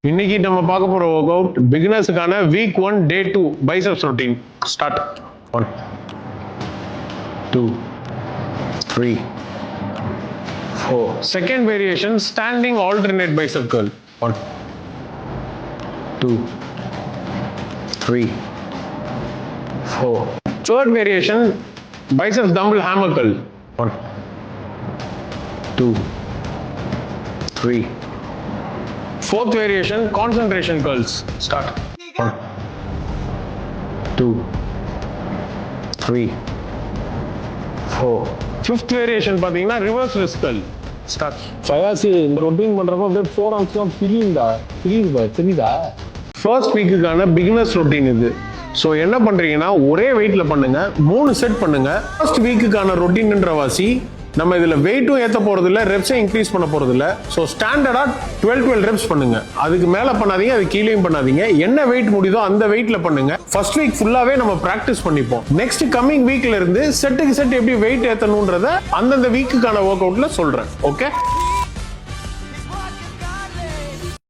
இன்னைக்கு நம்ம பார்க்க போற ஒர்க் அவுட் பிகினர்ஸுக்கான வீக் 1 டே 2 biceps routine. Start. 1 2 3 4. Second variation standing alternate bicep curl. 1 2 3 4. Third variation biceps tumble hammer curl. 1 2 3. Fourth variation, concentration curls. Start. 1 2 3 4. Fifth variation பாத்தீங்கன்னா reverse wrist curl. Start. ஃபயாசி இந்த routine பண்றப்ப அப்படியே four ஆர்ம்ஸ்லாம் தெரியுதா? First வீக்குக்கான beginners routine இது. So என்ன பண்றீங்கன்னா ஒரே வெயிட்ல பண்ணுங்க, 3 செட் பண்ணுங்க. ஃபர்ஸ்ட் வீக்குக்கான ரொட்டீன்ன்ற வாசி நம்ம இதுல வெயிட்டும் ஏத்த போறது இல்ல, ரெப்ஸை இன்க்ரீஸ் பண்ண போறது இல்ல. சோ ஸ்டாண்டர்டா 12 ரெப்ஸ் பண்ணுங்க. அதுக்கு மேல பண்ணாதீங்க, அது கீழேயும் பண்ணாதீங்க. என்ன வெயிட் முடியுதோ அந்த வெயிட்ல பண்ணுங்க. ஃபர்ஸ்ட் வீக் ஃபுல்லாவே நம்ம பிராக்டிஸ் பண்ணிப்போம். நெக்ஸ்ட் கமிங் வீக்ல இருந்து செட்டுக்கு செட் எப்படி வெயிட் ஏத்தணும்ன்றத அந்தந்த வீக்குக்கான ஒர்க் அவுட்ல சொல்றேன். ஓகே.